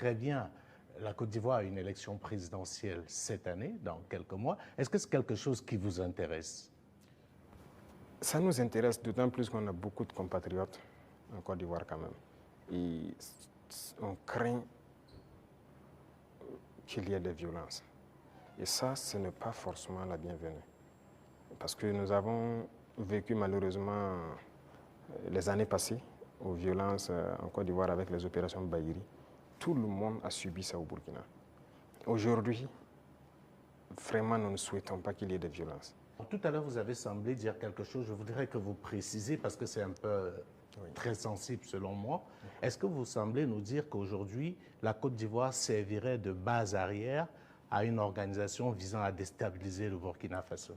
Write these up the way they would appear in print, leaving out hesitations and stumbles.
très bien, la Côte d'Ivoire a une élection présidentielle cette année, dans quelques mois. Est-ce que c'est quelque chose qui vous intéresse? Ça nous intéresse d'autant plus qu'on a beaucoup de compatriotes en Côte d'Ivoire quand même. Et on craint qu'il y ait des violences. Et ça, ce n'est pas forcément la bienvenue. Parce que nous avons vécu malheureusement les années passées aux violences en Côte d'Ivoire avec les opérations Bahiri. Tout le monde a subi ça au Burkina. Aujourd'hui, vraiment, nous ne souhaitons pas qu'il y ait des violences. Tout à l'heure, vous avez semblé dire quelque chose. Je voudrais que vous précisiez parce que c'est un peu très sensible selon moi. Est-ce que vous semblez nous dire qu'aujourd'hui, la Côte d'Ivoire servirait de base arrière à une organisation visant à déstabiliser le Burkina Faso?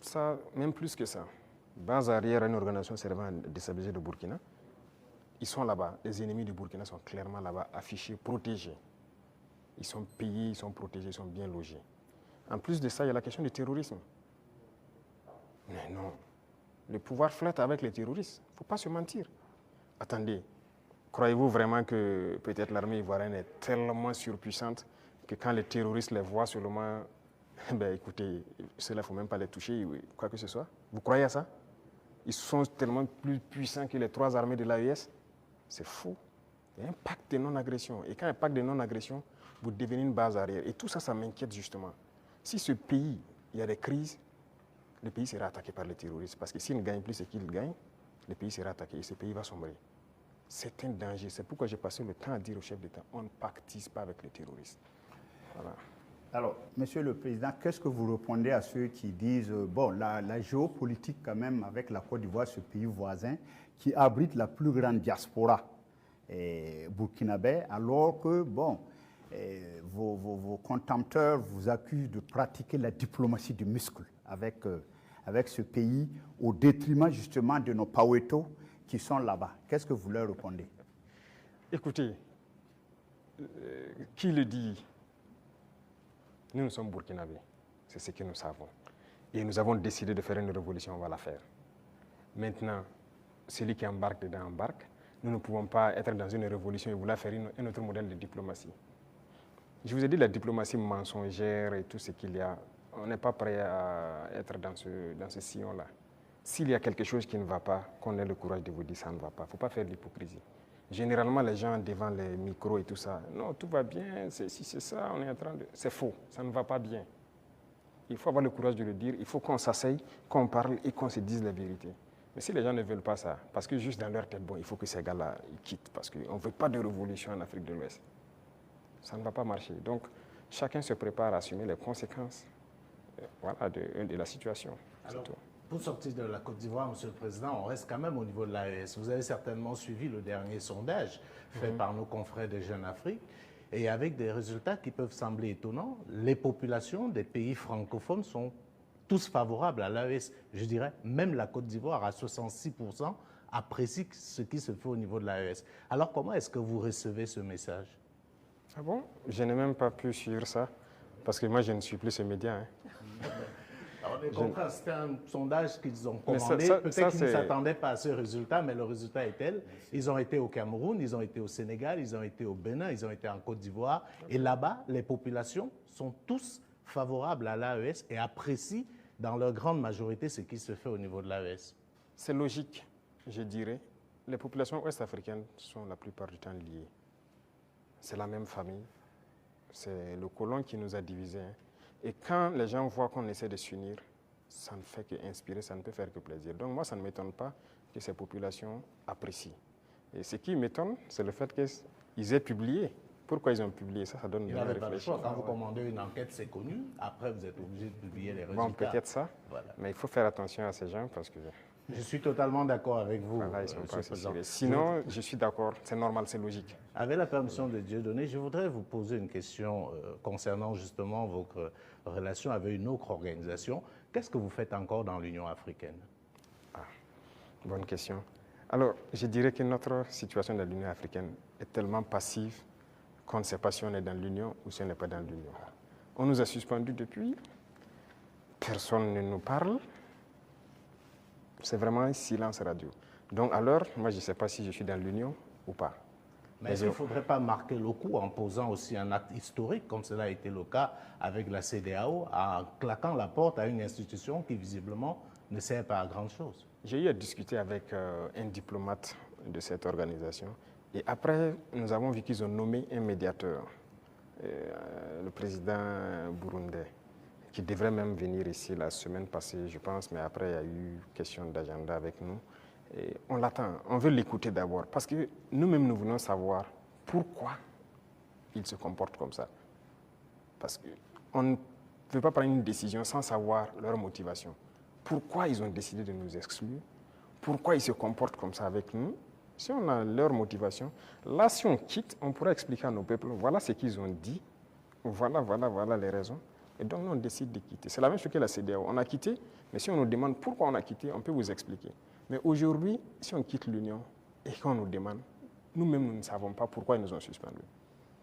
Ça, même plus que ça. Base arrière à une organisation servant à déstabiliser le Burkina. Ils sont là-bas. Les ennemis du Burkina sont clairement là-bas, affichés, protégés. Ils sont payés, ils sont protégés, ils sont bien logés. En plus de ça, il y a la question du terrorisme. Mais non, le pouvoir flotte avec les terroristes. Il ne faut pas se mentir. Attendez, croyez-vous vraiment que peut-être l'armée ivoirienne est tellement surpuissante que quand les terroristes les voient seulement, ben écoutez, ceux-là, il ne faut même pas les toucher, quoi que ce soit. Vous croyez à ça? Ils sont tellement plus puissants que les 3 armées de l'AES. C'est faux. Il y a un pacte de non-agression. Et quand il y a un pacte de non-agression, vous devenez une base arrière. Et tout ça, ça m'inquiète justement. Si ce pays, il y a des crises, le pays sera attaqué par les terroristes. Parce que s'ils ne gagnent plus ce qu'ils gagnent, le pays sera attaqué et ce pays va sombrer. C'est un danger. C'est pourquoi j'ai passé le temps à dire au chef d'État, on ne pactise pas avec les terroristes. Voilà. Alors, Monsieur le Président, qu'est-ce que vous répondez à ceux qui disent, bon, la géopolitique quand même avec la Côte d'Ivoire, ce pays voisin, qui abrite la plus grande diaspora burkinabé, alors que, bon, vos contempteurs vous accusent de pratiquer la diplomatie du muscle avec ce pays, au détriment justement de nos Paweto qui sont là-bas. Qu'est-ce que vous leur répondez? Écoutez, qui le dit? Nous sommes burkinabés, c'est ce que nous savons. Et nous avons décidé de faire une révolution, on va la faire. Maintenant, celui qui embarque dedans embarque. Nous ne pouvons pas être dans une révolution et vouloir faire un autre modèle de diplomatie. Je vous ai dit la diplomatie mensongère et tout ce qu'il y a. On n'est pas prêt à être dans ce sillon-là. S'il y a quelque chose qui ne va pas, qu'on ait le courage de vous dire ça ne va pas. Il ne faut pas faire de l'hypocrisie. Généralement, les gens devant les micros et tout ça, non, tout va bien, si c'est ça, on est en train de... C'est faux, ça ne va pas bien. Il faut avoir le courage de le dire, il faut qu'on s'asseye, qu'on parle et qu'on se dise la vérité. Mais si les gens ne veulent pas ça, parce que juste dans leur tête, bon, il faut que ces gars-là quittent, parce qu'on ne veut pas de révolution en Afrique de l'Ouest. Ça ne va pas marcher. Donc, chacun se prépare à assumer les conséquences voilà, de la situation. Alors, pour sortir de la Côte d'Ivoire, Monsieur le Président, on reste quand même au niveau de l'AES. Vous avez certainement suivi le dernier sondage fait par nos confrères de Jeune Afrique. Et avec des résultats qui peuvent sembler étonnants, les populations des pays francophones sont tous favorables à l'AES. Je dirais, même la Côte d'Ivoire, à 66%, apprécie ce qui se fait au niveau de l'AES. Alors, comment est-ce que vous recevez ce message? Ah bon? Je n'ai même pas pu suivre ça, parce que moi, je ne suis plus ce média. Hein. Alors, les confrères, c'était un sondage qu'ils ont commandé. Peut-être qu'ils ne s'attendaient pas à ce résultat, mais le résultat est tel. Ils ont été au Cameroun, ils ont été au Sénégal, ils ont été au Bénin, ils ont été en Côte d'Ivoire. Et là-bas, les populations sont tous favorables à l'AES et apprécient dans leur grande majorité ce qui se fait au niveau de l'AES. C'est logique, je dirais. Les populations ouest-africaines sont la plupart du temps liées. C'est la même famille. C'est le colon qui nous a divisés. Hein. Et quand les gens voient qu'on essaie de s'unir, ça ne fait qu'inspirer, ça ne peut faire que plaisir. Donc moi, ça ne m'étonne pas que ces populations apprécient. Et ce qui m'étonne, c'est le fait qu'ils aient publié. Pourquoi ils ont publié ça? Ça donne une réflexion. Quand vous commandez une enquête, c'est connu. Après, vous êtes obligé de publier les résultats. Bon, peut-être ça. Voilà. Mais il faut faire attention à ces gens parce que... Je suis totalement d'accord avec vous. Voilà, ils sont pas assez. Sinon, je suis d'accord, c'est normal, c'est logique. Avec la permission de Dieudonné, je voudrais vous poser une question concernant justement votre relation avec une autre organisation. Qu'est-ce que vous faites encore dans l'Union africaine? Ah, bonne question. Alors, je dirais que notre situation dans l'Union africaine est tellement passive qu'on ne sait pas si on est dans l'Union ou si on n'est pas dans l'Union. On nous a suspendus depuis, personne ne nous parle. C'est vraiment un silence radio. Donc alors, moi je ne sais pas si je suis dans l'Union ou pas. Mais est-ce qu'il ne faudrait pas marquer le coup en posant aussi un acte historique, comme cela a été le cas avec la CEDEAO, en claquant la porte à une institution qui visiblement ne sert pas à grand-chose? J'ai eu à discuter avec un diplomate de cette organisation et après, nous avons vu qu'ils ont nommé un médiateur, le président burundais, qui devrait même venir ici la semaine passée, je pense, mais après, il y a eu question d'agenda avec nous. Et on l'attend, on veut l'écouter d'abord, parce que nous-mêmes, nous voulons savoir pourquoi ils se comportent comme ça. Parce qu'on ne peut pas prendre une décision sans savoir leur motivation. Pourquoi ils ont décidé de nous exclure? Pourquoi ils se comportent comme ça avec nous? Si on a leur motivation, là, si on quitte, on pourra expliquer à nos peuples, voilà ce qu'ils ont dit, voilà les raisons. Et donc, nous, on décide de quitter. C'est la même chose que la CEDEAO. On a quitté, mais si on nous demande pourquoi on a quitté, on peut vous expliquer. Mais aujourd'hui, si on quitte l'Union et qu'on nous demande, nous-mêmes, nous ne savons pas pourquoi ils nous ont suspendus.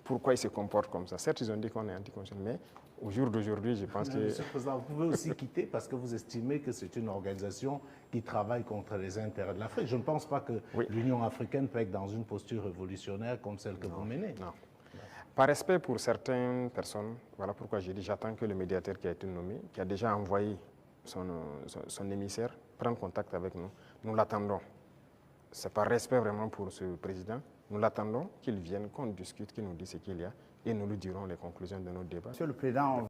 Pourquoi ils se comportent comme ça. Certes, ils ont dit qu'on est anticonstitutionnel, mais au jour d'aujourd'hui, je pense que... Monsieur le Président, vous pouvez aussi quitter parce que vous estimez que c'est une organisation qui travaille contre les intérêts de l'Afrique. Je ne pense pas que l'Union africaine peut être dans une posture révolutionnaire comme celle que vous menez. Non. Par respect pour certaines personnes, voilà pourquoi j'ai dit j'attends que le médiateur qui a été nommé, qui a déjà envoyé son émissaire, prenne contact avec nous. Nous l'attendons. C'est par respect vraiment pour ce président. Nous l'attendons qu'il vienne, qu'on discute, qu'il nous dise ce qu'il y a et nous lui dirons les conclusions de nos débats. Monsieur le Président,